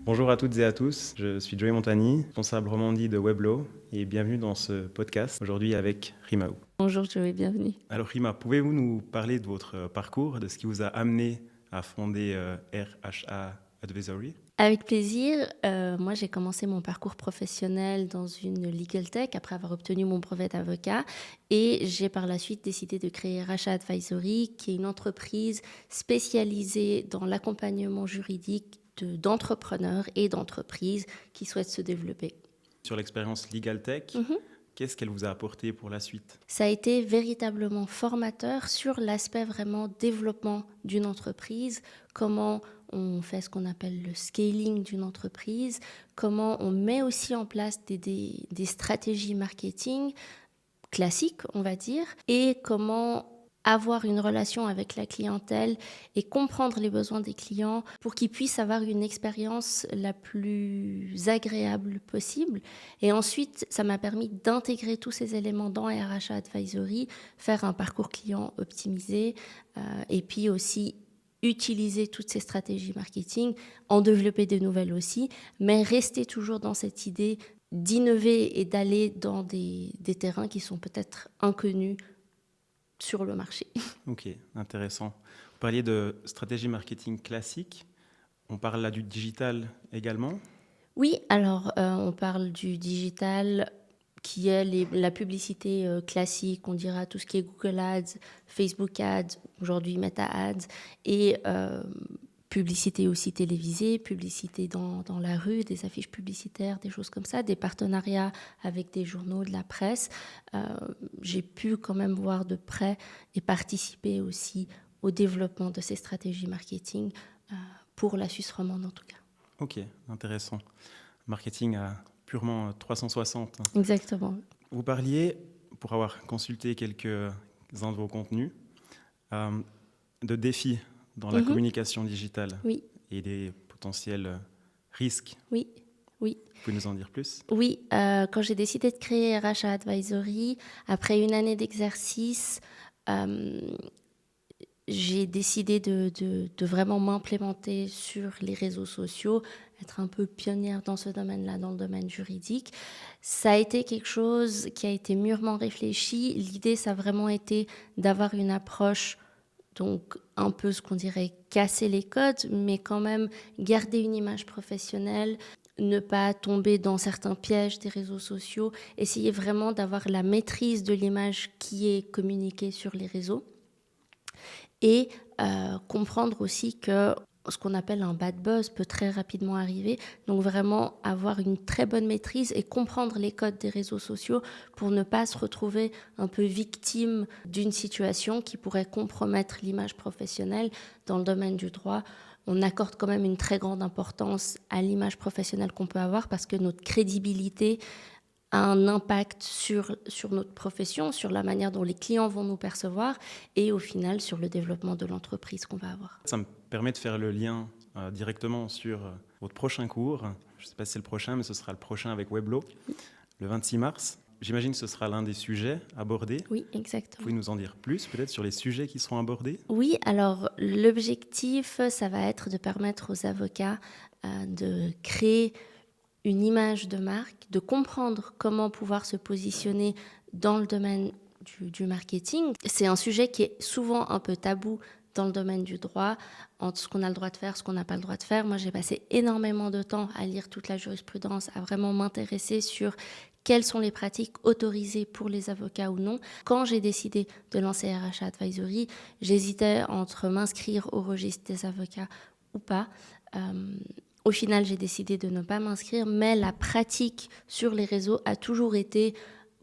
Bonjour à toutes et à tous, je suis Joey Montagny, responsable Romandie de Weblo et bienvenue dans ce podcast, aujourd'hui avec Rima. Bonjour Joey, bienvenue. Alors Rima, pouvez-vous nous parler de votre parcours, de ce qui vous a amené à fonder RHA Advisory? Avec plaisir. Moi, j'ai commencé mon parcours professionnel dans une legal tech après avoir obtenu mon brevet d'avocat et j'ai par la suite décidé de créer RHA Advisory, qui est une entreprise spécialisée dans l'accompagnement juridique d'entrepreneurs et d'entreprises qui souhaitent se développer. Sur l'expérience Legal Tech, qu'est-ce qu'elle vous a apporté pour la suite? Ça a été véritablement formateur sur l'aspect vraiment développement d'une entreprise, comment on fait ce qu'on appelle le scaling d'une entreprise, comment on met aussi en place des stratégies marketing classiques, on va dire, et comment avoir une relation avec la clientèle et comprendre les besoins des clients pour qu'ils puissent avoir une expérience la plus agréable possible. Et ensuite, ça m'a permis d'intégrer tous ces éléments dans RHA Advisory, faire un parcours client optimisé et puis aussi utiliser toutes ces stratégies marketing, en développer de nouvelles aussi, mais rester toujours dans cette idée d'innover et d'aller dans des terrains qui sont peut-être inconnus sur le marché. Ok, intéressant. Vous parliez de stratégie marketing classique. On parle là du digital également? Oui, alors on parle du digital qui est la publicité classique, on dira tout ce qui est Google Ads, Facebook Ads, aujourd'hui Meta Ads, et publicité aussi télévisée, publicité dans la rue, des affiches publicitaires, des choses comme ça, des partenariats avec des journaux, de la presse. J'ai pu quand même voir de près et participer aussi au développement de ces stratégies marketing pour la Suisse romande en tout cas. Ok, intéressant. Marketing à purement 360. Exactement. Vous parliez, pour avoir consulté quelques-uns de vos contenus, de défis dans la communication digitale et des potentiels risques. Oui. Vous pouvez nous en dire plus? Oui, quand j'ai décidé de créer RHA Advisory, après une année d'exercice, j'ai décidé de vraiment m'implémenter sur les réseaux sociaux, être un peu pionnière dans ce domaine-là, dans le domaine juridique. Ça a été quelque chose qui a été mûrement réfléchi. L'idée, ça a vraiment été d'avoir une approche, donc un peu ce qu'on dirait casser les codes, mais quand même garder une image professionnelle, ne pas tomber dans certains pièges des réseaux sociaux, essayer vraiment d'avoir la maîtrise de l'image qui est communiquée sur les réseaux. Et comprendre aussi que ce qu'on appelle un bad buzz peut très rapidement arriver. Donc vraiment avoir une très bonne maîtrise et comprendre les codes des réseaux sociaux pour ne pas se retrouver un peu victime d'une situation qui pourrait compromettre l'image professionnelle. Dans le domaine du droit, on accorde quand même une très grande importance à l'image professionnelle qu'on peut avoir parce que notre crédibilité a un impact sur notre profession, sur la manière dont les clients vont nous percevoir et au final sur le développement de l'entreprise qu'on va avoir. Ça me permet de faire le lien directement sur votre prochain cours. Je ne sais pas si c'est le prochain, mais ce sera le prochain avec Weblo, le 26 mars. J'imagine que ce sera l'un des sujets abordés. Oui, exactement. Vous pouvez nous en dire plus peut-être sur les sujets qui seront abordés? Oui, alors l'objectif, ça va être de permettre aux avocats de créer une image de marque, de comprendre comment pouvoir se positionner dans le domaine du marketing. C'est un sujet qui est souvent un peu tabou dans le domaine du droit, entre ce qu'on a le droit de faire, ce qu'on n'a pas le droit de faire. Moi, j'ai passé énormément de temps à lire toute la jurisprudence, à vraiment m'intéresser sur quelles sont les pratiques autorisées pour les avocats ou non. Quand j'ai décidé de lancer RHA Advisory, j'hésitais entre m'inscrire au registre des avocats ou pas. Au final, j'ai décidé de ne pas m'inscrire, mais la pratique sur les réseaux a toujours été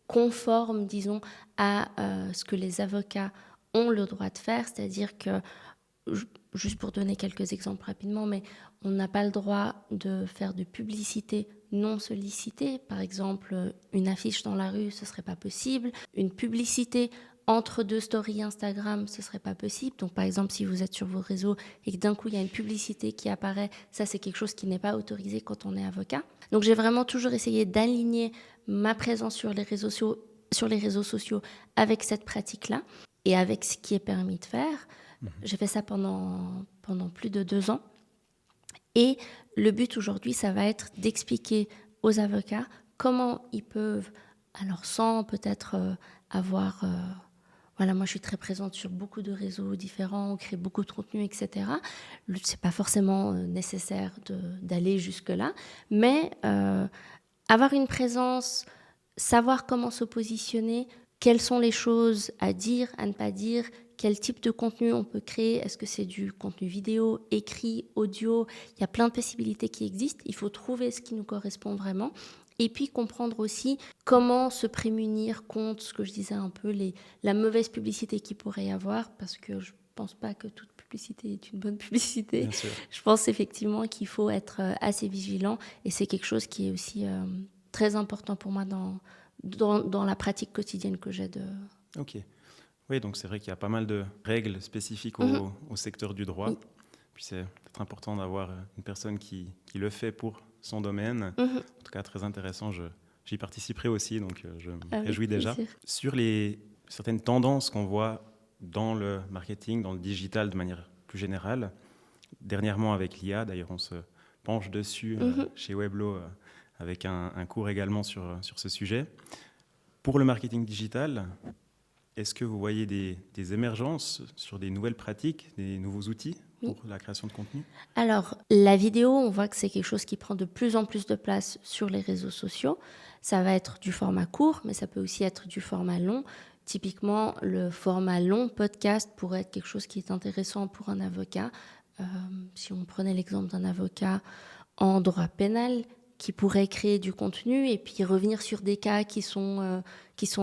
conforme, disons, à ce que les avocats ont le droit de faire. C'est-à-dire que, juste pour donner quelques exemples rapidement, mais on n'a pas le droit de faire de publicité non sollicitée. Par exemple, une affiche dans la rue, ce ne serait pas possible. Une publicité entre deux stories Instagram, ce ne serait pas possible. Donc, par exemple, si vous êtes sur vos réseaux et que d'un coup, il y a une publicité qui apparaît, ça, c'est quelque chose qui n'est pas autorisé quand on est avocat. Donc, j'ai vraiment toujours essayé d'aligner ma présence sur les réseaux sociaux avec cette pratique-là et avec ce qui est permis de faire. J'ai fait ça pendant plus de 2 ans. Et le but aujourd'hui, ça va être d'expliquer aux avocats comment ils peuvent, alors sans peut-être avoir... Voilà, moi, je suis très présente sur beaucoup de réseaux différents, on crée beaucoup de contenu, etc. C'est pas forcément nécessaire d'aller jusque-là, mais avoir une présence, savoir comment se positionner, quelles sont les choses à dire, à ne pas dire, quel type de contenu on peut créer, est-ce que c'est du contenu vidéo, écrit, audio, il y a plein de possibilités qui existent, il faut trouver ce qui nous correspond vraiment. Et puis comprendre aussi comment se prémunir contre ce que je disais un peu, la mauvaise publicité qu'il pourrait y avoir, parce que je ne pense pas que toute publicité est une bonne publicité. Bien sûr. Je pense effectivement qu'il faut être assez vigilant, et c'est quelque chose qui est aussi très important pour moi dans la pratique quotidienne que j'ai de... Ok. Oui, donc c'est vrai qu'il y a pas mal de règles spécifiques au secteur du droit. Oui. Puis c'est peut-être important d'avoir une personne qui le fait pour son domaine. En tout cas, très intéressant. J'y participerai aussi, donc je me réjouis déjà. Sur certaines tendances qu'on voit dans le marketing, dans le digital de manière plus générale, dernièrement avec l'IA, d'ailleurs on se penche dessus chez Weblo avec un cours également sur ce sujet. Pour le marketing digital, est-ce que vous voyez des émergences sur des nouvelles pratiques, des nouveaux outils pour la création de contenu? Alors, la vidéo, on voit que c'est quelque chose qui prend de plus en plus de place sur les réseaux sociaux. Ça va être du format court, mais ça peut aussi être du format long. Typiquement, le format long podcast pourrait être quelque chose qui est intéressant pour un avocat. Si on prenait l'exemple d'un avocat en droit pénal qui pourrait créer du contenu et puis revenir sur des cas qui sont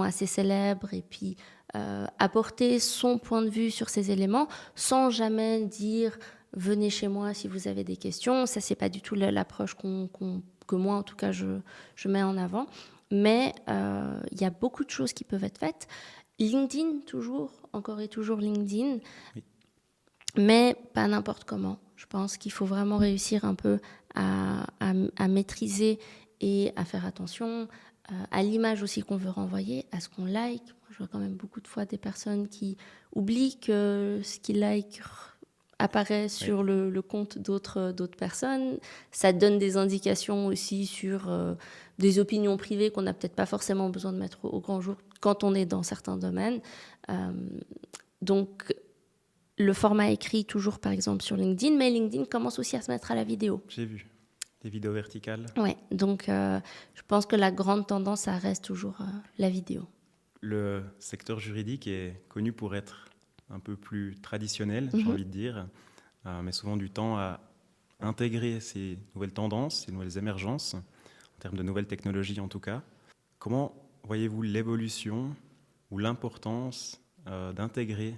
assez célèbres et puis apporter son point de vue sur ces éléments sans jamais dire « venez chez moi si vous avez des questions ». Ça, c'est pas du tout l'approche que moi, en tout cas, je mets en avant. Mais il y a beaucoup de choses qui peuvent être faites. LinkedIn, encore et toujours LinkedIn, oui. Mais pas n'importe comment. Je pense qu'il faut vraiment réussir un peu à maîtriser et à faire attention à l'image aussi qu'on veut renvoyer, à ce qu'on like. Moi, je vois quand même beaucoup de fois des personnes qui oublient que ce qu'ils like apparaît sur le compte d'autres personnes. Ça donne des indications aussi sur des opinions privées qu'on n'a peut-être pas forcément besoin de mettre au grand jour quand on est dans certains domaines. Donc, le format écrit, toujours par exemple sur LinkedIn, mais LinkedIn commence aussi à se mettre à la vidéo. J'ai vu des vidéos verticales. Oui, donc je pense que la grande tendance, ça reste toujours la vidéo. Le secteur juridique est connu pour être un peu plus traditionnel, j'ai envie de dire, mais souvent du temps à intégrer ces nouvelles tendances, ces nouvelles émergences, en termes de nouvelles technologies en tout cas. Comment voyez-vous l'évolution ou l'importance d'intégrer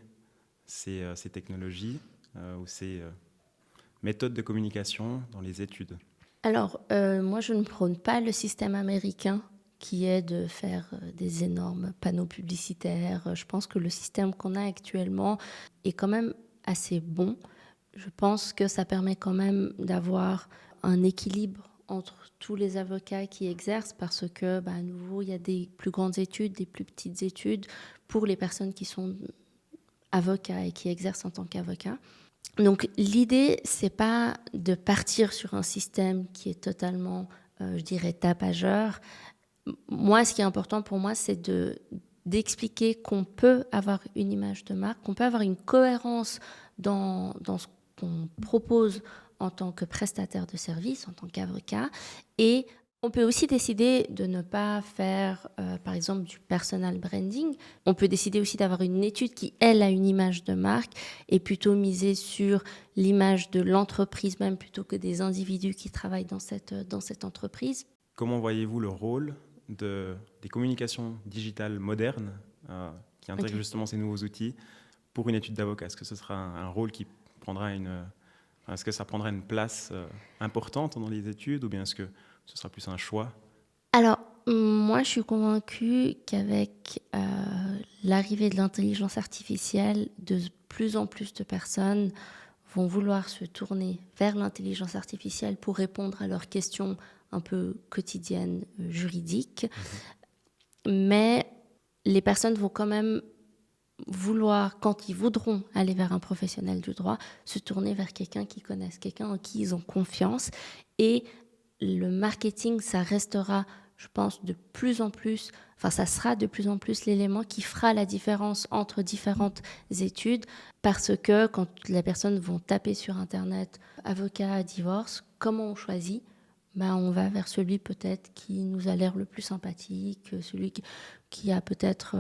ces technologies ou ces méthodes de communication dans les études? Alors, moi, je ne prône pas le système américain qui est de faire des énormes panneaux publicitaires. Je pense que le système qu'on a actuellement est quand même assez bon. Je pense que ça permet quand même d'avoir un équilibre entre tous les avocats qui exercent parce que, à nouveau, il y a des plus grandes études, des plus petites études pour les personnes qui sont avocats et qui exercent en tant qu'avocats. Donc l'idée, c'est pas de partir sur un système qui est totalement, je dirais, tapageur. Moi, ce qui est important pour moi, c'est d'expliquer qu'on peut avoir une image de marque, qu'on peut avoir une cohérence dans ce qu'on propose en tant que prestataire de service, en tant qu'avocat. Et on peut aussi décider de ne pas faire, par exemple, du personal branding. On peut décider aussi d'avoir une étude qui, elle, a une image de marque et plutôt miser sur l'image de l'entreprise même plutôt que des individus qui travaillent dans cette entreprise. Comment voyez-vous le rôle des communications digitales modernes qui intègrent justement ces nouveaux outils pour une étude d'avocat? Est-ce que ce sera un rôle qui prendra est-ce que ça prendra une place importante dans les études ou bien est-ce que ce sera plus un choix? Alors, moi, je suis convaincue qu'avec l'arrivée de l'intelligence artificielle, de plus en plus de personnes vont vouloir se tourner vers l'intelligence artificielle pour répondre à leurs questions un peu quotidiennes, juridiques. Mais les personnes vont quand même vouloir, quand ils voudront aller vers un professionnel du droit, se tourner vers quelqu'un qu'ils connaissent, quelqu'un en qui ils ont confiance. Et le marketing, ça restera, je pense, de plus en plus, enfin ça sera de plus en plus l'élément qui fera la différence entre différentes études, parce que quand les personnes vont taper sur Internet « avocat, divorce », comment on choisit ? On va vers celui peut-être qui nous a l'air le plus sympathique, celui qui a peut-être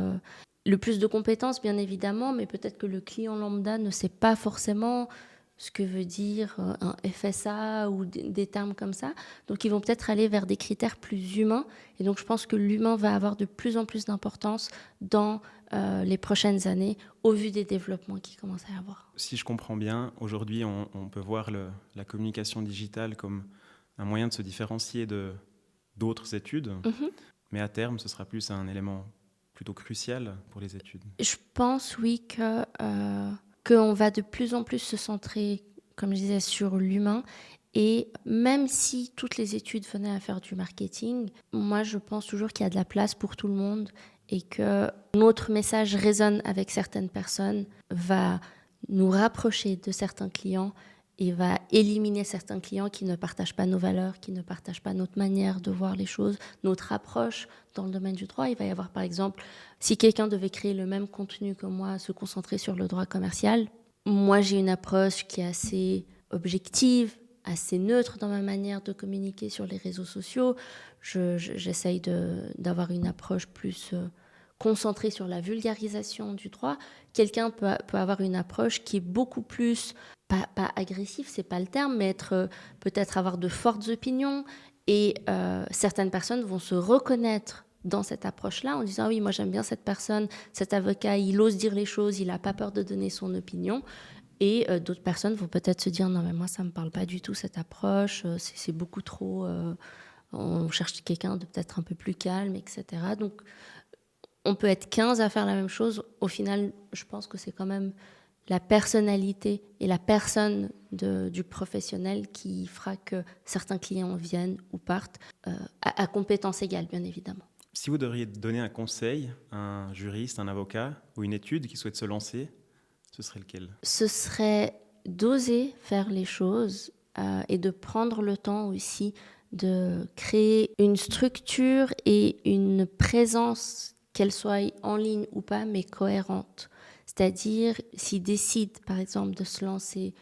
le plus de compétences, bien évidemment, mais peut-être que le client lambda ne sait pas forcément ce que veut dire un FSA ou des termes comme ça. Donc, ils vont peut-être aller vers des critères plus humains. Et donc, je pense que l'humain va avoir de plus en plus d'importance dans les prochaines années, au vu des développements qui commencent à y avoir. Si je comprends bien, aujourd'hui, on peut voir la communication digitale comme un moyen de se différencier d'autres études. Mm-hmm. Mais à terme, ce sera plus un élément plutôt crucial pour les études. Je pense, oui, qu'on va de plus en plus se centrer, comme je disais, sur l'humain. Et même si toutes les études venaient à faire du marketing, moi, je pense toujours qu'il y a de la place pour tout le monde et que notre message résonne avec certaines personnes, va nous rapprocher de certains clients et va éliminer certains clients qui ne partagent pas nos valeurs, qui ne partagent pas notre manière de voir les choses, notre approche dans le domaine du droit. Il va y avoir, par exemple, si quelqu'un devait créer le même contenu que moi, se concentrer sur le droit commercial, moi, j'ai une approche qui est assez objective, assez neutre dans ma manière de communiquer sur les réseaux sociaux. J'essaye d'avoir une approche plus concentrée sur la vulgarisation du droit. Quelqu'un peut avoir une approche qui est beaucoup plus, pas agressif, c'est pas le terme, mais peut-être avoir de fortes opinions. Et certaines personnes vont se reconnaître dans cette approche-là en disant « oui, moi j'aime bien cette personne, cet avocat, il ose dire les choses, il n'a pas peur de donner son opinion ». Et d'autres personnes vont peut-être se dire « non, mais moi ça ne me parle pas du tout cette approche, c'est beaucoup trop, on cherche quelqu'un de peut-être un peu plus calme, etc. » Donc on peut être 15 à faire la même chose. Au final, je pense que c'est quand même la personnalité et la personne du professionnel qui fera que certains clients viennent ou partent à compétences égales, bien évidemment. Si vous devriez donner un conseil à un juriste, un avocat ou une étude qui souhaite se lancer, ce serait lequel ? Ce serait d'oser faire les choses et de prendre le temps aussi de créer une structure et une présence, qu'elle soit en ligne ou pas, mais cohérente. C'est-à-dire, s'ils décident, par exemple, de se lancer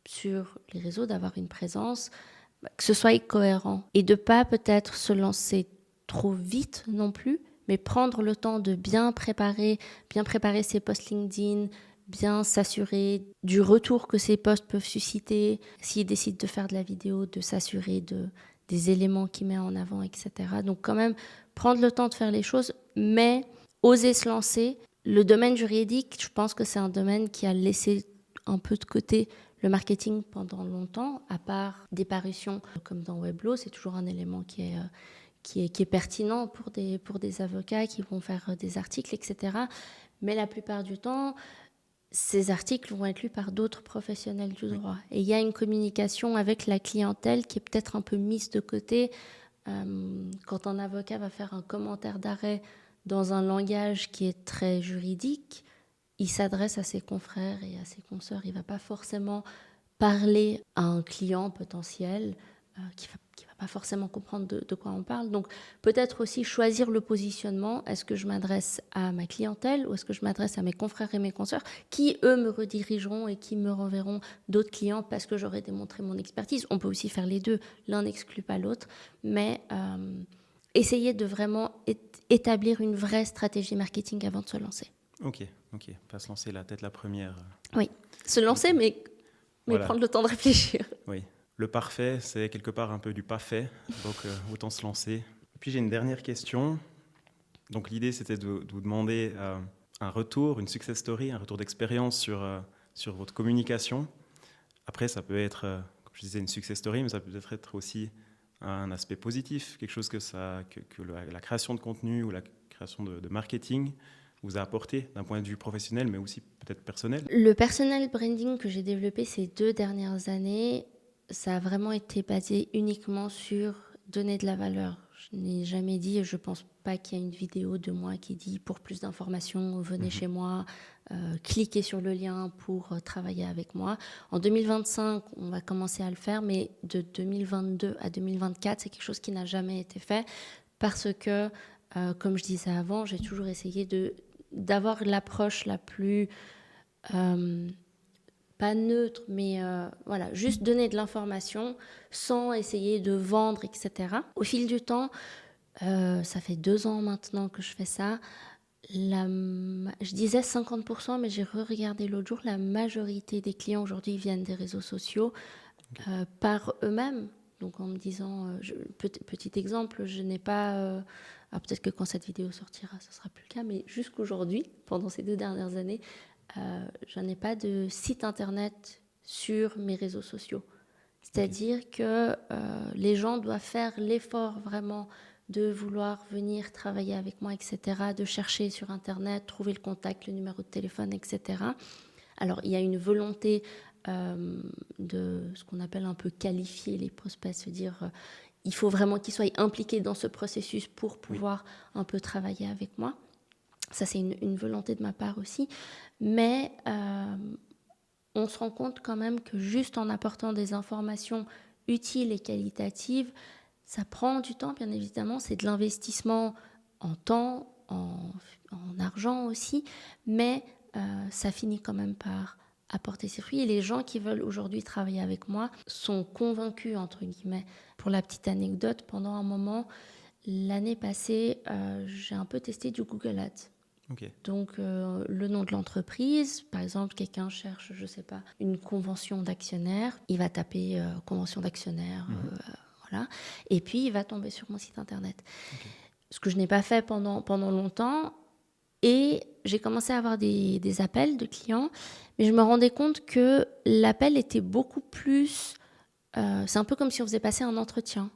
sur les réseaux, d'avoir une présence, que ce soit cohérent et de ne pas peut-être se lancer trop vite non plus, mais prendre le temps de bien préparer ses posts LinkedIn, bien s'assurer du retour que ces posts peuvent susciter. S'ils décident de faire de la vidéo, de s'assurer des éléments qu'il met en avant, etc. Donc quand même, prendre le temps de faire les choses, mais oser se lancer. Le domaine juridique, je pense que c'est un domaine qui a laissé un peu de côté le marketing pendant longtemps, à part des parutions comme dans Weblo, c'est toujours un élément qui est pertinent pour des avocats qui vont faire des articles, etc. Mais la plupart du temps, ces articles vont être lus par d'autres professionnels du droit. Et il y a une communication avec la clientèle qui est peut-être un peu mise de côté. Quand un avocat va faire un commentaire d'arrêt dans un langage qui est très juridique, il s'adresse à ses confrères et à ses consoeurs. Il ne va pas forcément parler à un client potentiel qui va pas forcément comprendre de quoi on parle. Donc peut-être aussi choisir le positionnement. Est-ce que je m'adresse à ma clientèle ou est-ce que je m'adresse à mes confrères et mes consoeurs qui, eux, me redirigeront et qui me renverront d'autres clients parce que j'aurai démontré mon expertise. On peut aussi faire les deux. L'un n'exclut pas l'autre. Mais essayer de vraiment établir une vraie stratégie marketing avant de se lancer. Ok. Pas se lancer la tête la première. Oui, se lancer, mais voilà. Prendre le temps de réfléchir. Oui. Le parfait, c'est quelque part un peu du pas fait, donc autant se lancer. Et puis j'ai une dernière question. Donc l'idée, c'était de vous demander un retour, une success story, un retour d'expérience sur votre communication. Après, ça peut être, comme je disais, une success story, mais ça peut peut-être être aussi un aspect positif, quelque chose que la création de contenu ou la création de marketing vous a apporté d'un point de vue professionnel, mais aussi peut-être personnel. Le personal branding que j'ai développé ces 2 dernières années, ça a vraiment été basé uniquement sur donner de la valeur. je n'ai jamais dit, je ne pense pas qu'il y a une vidéo de moi qui dit pour plus d'informations, venez chez moi, cliquez sur le lien pour travailler avec moi. En 2025, on va commencer à le faire, mais de 2022 à 2024, c'est quelque chose qui n'a jamais été fait parce que, comme je disais avant, j'ai toujours essayé d'avoir l'approche la plus... pas neutre, mais voilà, juste donner de l'information sans essayer de vendre, etc. Au fil du temps, ça fait 2 ans maintenant que je fais ça. Je disais 50%, mais j'ai re-regardé l'autre jour, la majorité des clients aujourd'hui viennent des réseaux sociaux par eux-mêmes. Donc en me disant, petit exemple, je n'ai pas... alors peut-être que quand cette vidéo sortira, ce ne sera plus le cas, mais jusqu'aujourd'hui, pendant ces 2 dernières années, je n'ai pas de site internet sur mes réseaux sociaux. C'est-à-dire que les gens doivent faire l'effort vraiment de vouloir venir travailler avec moi, etc., de chercher sur internet, trouver le contact, le numéro de téléphone, etc. Alors, il y a une volonté de ce qu'on appelle un peu qualifier les prospects, se dire il faut vraiment qu'ils soient impliqués dans ce processus pour pouvoir un peu travailler avec moi. Ça, c'est une volonté de ma part aussi. Mais on se rend compte quand même que juste en apportant des informations utiles et qualitatives, ça prend du temps, bien évidemment. C'est de l'investissement en temps, en argent aussi. Mais ça finit quand même par apporter ses fruits. Et les gens qui veulent aujourd'hui travailler avec moi sont convaincus, entre guillemets. Pour la petite anecdote, pendant un moment, l'année passée, j'ai un peu testé du Google Ads. Okay. Donc, le nom de l'entreprise, par exemple, quelqu'un cherche, je ne sais pas, une convention d'actionnaire, il va taper convention d'actionnaire, voilà, et puis il va tomber sur mon site internet. Okay. Ce que je n'ai pas fait pendant longtemps, et j'ai commencé à avoir des appels de clients, mais je me rendais compte que l'appel était beaucoup plus... c'est un peu comme si on faisait passer un entretien.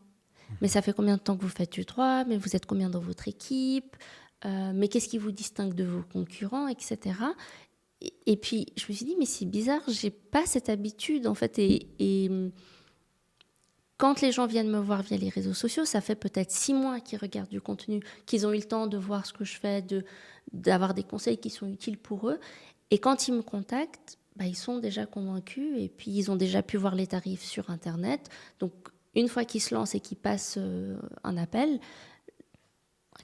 Mais ça fait combien de temps que vous faites du droit? Mais vous êtes combien dans votre équipe? Mais qu'est-ce qui vous distingue de vos concurrents, etc. Et puis, je me suis dit, mais c'est bizarre, j'ai pas cette habitude, en fait. Et quand les gens viennent me voir via les réseaux sociaux, ça fait peut-être 6 mois qu'ils regardent du contenu, qu'ils ont eu le temps de voir ce que je fais, d'avoir des conseils qui sont utiles pour eux. Et quand ils me contactent, bah, ils sont déjà convaincus et puis ils ont déjà pu voir les tarifs sur Internet. Donc, une fois qu'ils se lancent et qu'ils passent un appel,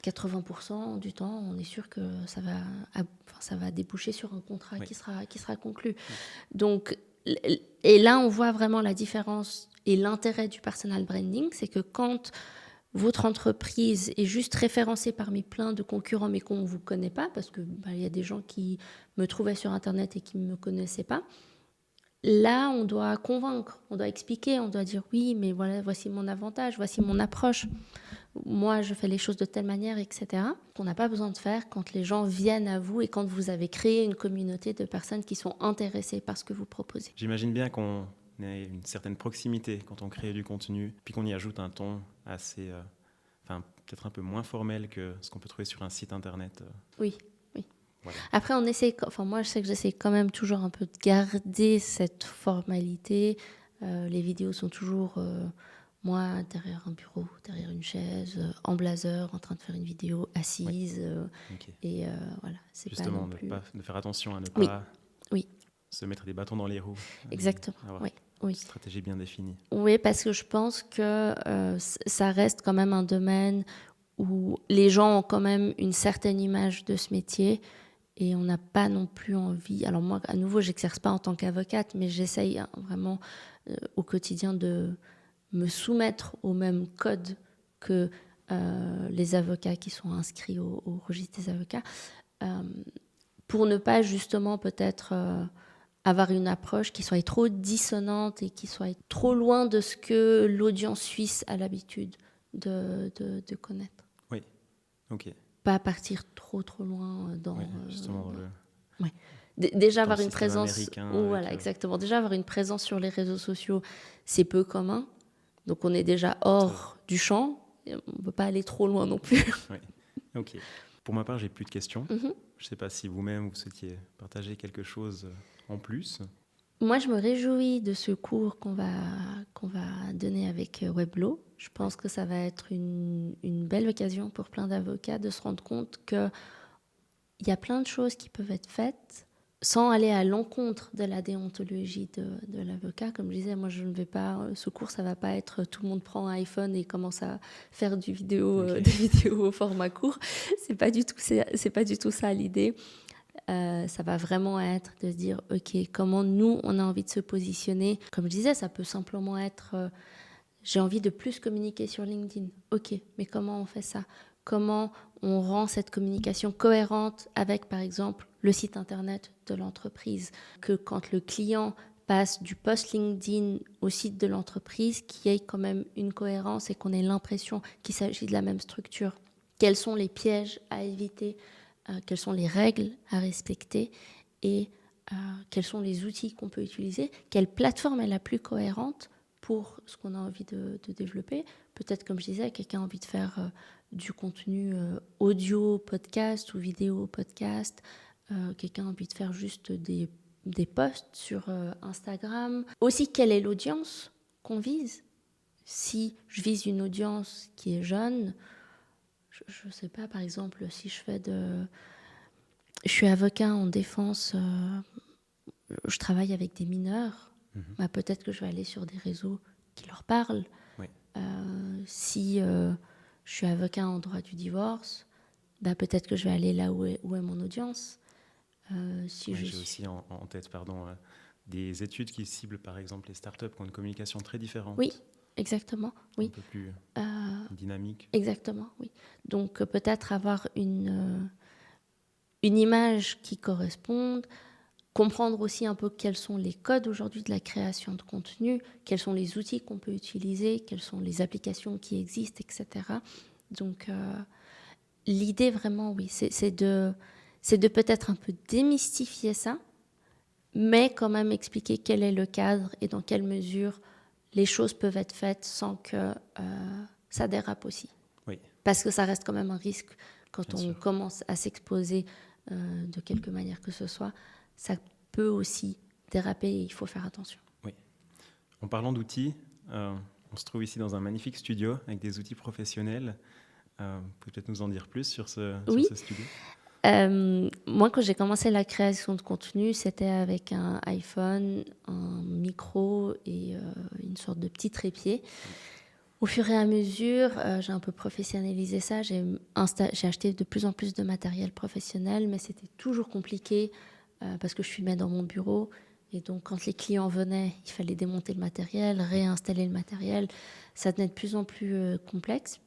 80% du temps, on est sûr que ça va déboucher sur un contrat qui sera conclu. Donc, et là, on voit vraiment la différence et l'intérêt du personal branding, c'est que quand votre entreprise est juste référencée parmi plein de concurrents, mais qu'on ne vous connaît pas, parce que y a des gens qui me trouvaient sur Internet et qui ne me connaissaient pas, là, on doit convaincre, on doit expliquer, on doit dire oui, mais voilà, voici mon avantage, voici mon approche. Moi, je fais les choses de telle manière, etc. Qu'on n'a pas besoin de faire quand les gens viennent à vous et quand vous avez créé une communauté de personnes qui sont intéressées par ce que vous proposez. J'imagine bien qu'on ait une certaine proximité quand on crée du contenu, puis qu'on y ajoute un ton assez, peut-être un peu moins formel que ce qu'on peut trouver sur un site internet. Oui. Voilà. Après, moi, je sais que j'essaie quand même toujours un peu de garder cette formalité. Les vidéos sont toujours... moi, derrière un bureau, derrière une chaise, en blazer, en train de faire une vidéo assise. Okay. Et voilà, c'est justement, pas non plus... de faire attention à ne pas oui. se mettre des bâtons dans les roues. Exactement, oui. Une stratégie bien définie. Oui, parce que je pense que ça reste quand même un domaine où les gens ont quand même une certaine image de ce métier et on n'a pas non plus envie... Alors moi, à nouveau, j'exerce pas en tant qu'avocate, mais j'essaye vraiment au quotidien de me soumettre au même code que les avocats qui sont inscrits au registre des avocats, pour ne pas justement peut-être avoir une approche qui soit trop dissonante et qui soit trop loin de ce que l'audience suisse a l'habitude de connaître. Oui, ok. Pas partir trop loin dans... Oui, justement dans le... Ouais. Déjà avoir une présence... Voilà, exactement. Déjà avoir une présence sur les réseaux sociaux, c'est peu commun. Donc on est déjà hors du champ. Et on ne peut pas aller trop loin non plus. Oui, ok. Pour ma part, j'ai plus de questions. Mm-hmm. Je ne sais pas si vous-même, vous souhaitiez partager quelque chose en plus. Moi, je me réjouis de ce cours qu'on va donner avec Weblo. Je pense que ça va être une belle occasion pour plein d'avocats de se rendre compte qu'il y a plein de choses qui peuvent être faites sans aller à l'encontre de la déontologie de l'avocat. Comme je disais, moi je ne vais pas, ce cours ça va pas être tout le monde prend un iPhone et commence à faire des vidéos au format court. C'est pas du tout ça l'idée. Ça va vraiment être de se dire ok, comment nous on a envie de se positionner. Comme je disais, ça peut simplement être j'ai envie de plus communiquer sur LinkedIn. Ok, mais comment on fait ça? Comment on rend cette communication cohérente avec, par exemple, le site internet de l'entreprise? Que quand le client passe du post LinkedIn au site de l'entreprise, qu'il y ait quand même une cohérence et qu'on ait l'impression qu'il s'agit de la même structure. Quels sont les pièges à éviter? Quelles sont les règles à respecter? Et quels sont les outils qu'on peut utiliser? Quelle plateforme est la plus cohérente pour ce qu'on a envie de développer? Peut-être, comme je disais, quelqu'un a envie de faire du contenu audio, podcast ou vidéo, podcast. Quelqu'un a envie de faire juste des posts sur Instagram. Aussi, quelle est l'audience qu'on vise? Si je vise une audience qui est jeune, je ne sais pas, par exemple, si je suis avocat en défense, je travaille avec des mineurs, bah, peut-être que je vais aller sur des réseaux qui leur parlent. Oui. Si je suis avocat en droit du divorce, bah, peut-être que je vais aller là où est mon audience. J'ai aussi en tête des études qui ciblent par exemple les startups qui ont une communication très différente. Oui, exactement. Oui. Un peu plus dynamique. Exactement, oui. Donc peut-être avoir une image qui corresponde, comprendre aussi un peu quels sont les codes aujourd'hui de la création de contenu, quels sont les outils qu'on peut utiliser, quelles sont les applications qui existent, etc. Donc l'idée vraiment, oui, c'est de peut-être un peu démystifier ça, mais quand même expliquer quel est le cadre et dans quelle mesure les choses peuvent être faites sans que ça dérape aussi. Oui. Parce que ça reste quand même un risque quand Bien on sûr. commence à s'exposer de quelque manière que ce soit. Ça peut aussi déraper et il faut faire attention. Oui. En parlant d'outils, on se trouve ici dans un magnifique studio avec des outils professionnels. Vous pouvez peut-être nous en dire plus sur ce studio? Moi, quand j'ai commencé la création de contenu, c'était avec un iPhone, un micro et une sorte de petit trépied. Au fur et à mesure, j'ai un peu professionnalisé ça. J'ai acheté de plus en plus de matériel professionnel, mais c'était toujours compliqué parce que je filmais dans mon bureau. Et donc, quand les clients venaient, il fallait démonter le matériel, réinstaller le matériel. Ça devenait de plus en plus complexe.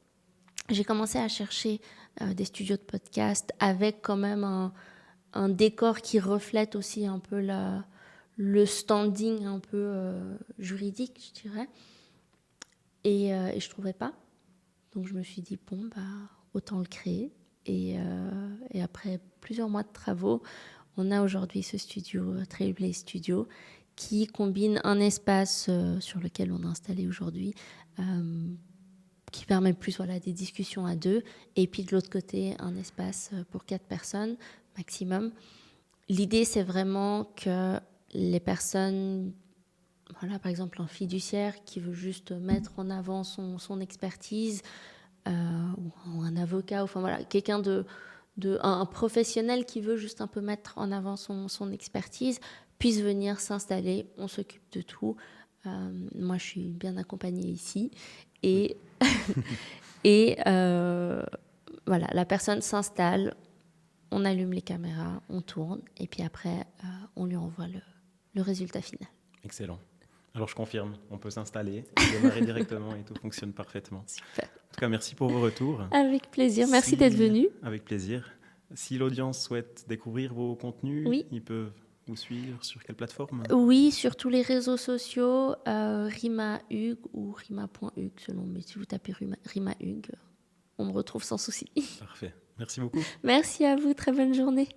J'ai commencé à chercher des studios de podcast avec quand même un décor qui reflète aussi un peu le standing un peu juridique, je dirais. Et je ne trouvais pas. Donc je me suis dit, bon, bah, autant le créer. Et après plusieurs mois de travaux, on a aujourd'hui ce studio, Trailblaze Studio, qui combine un espace sur lequel on est installé aujourd'hui, qui permet plus des discussions à deux, et puis de l'autre côté, un espace pour 4 personnes maximum. L'idée, c'est vraiment que les personnes, par exemple un fiduciaire qui veut juste mettre en avant son expertise, ou un avocat, quelqu'un un professionnel qui veut juste un peu mettre en avant son expertise, puisse venir s'installer, on s'occupe de tout. Moi, je suis bien accompagnée ici. Et, la personne s'installe, on allume les caméras, on tourne, et puis après, on lui envoie le résultat final. Excellent. Alors, je confirme, on peut s'installer, démarrer directement et tout fonctionne parfaitement. Super. En tout cas, merci pour vos retours. Avec plaisir. Merci d'être venu. Avec plaisir. Si l'audience souhaite découvrir vos contenus, oui. Ils peuvent vous suivre sur quelle plateforme? Oui, sur tous les réseaux sociaux, Rima Hugues ou Rima.Hugues, selon, mais si vous tapez Rima Hugues, on me retrouve sans souci. Parfait. Merci beaucoup. Merci à vous. Très bonne journée.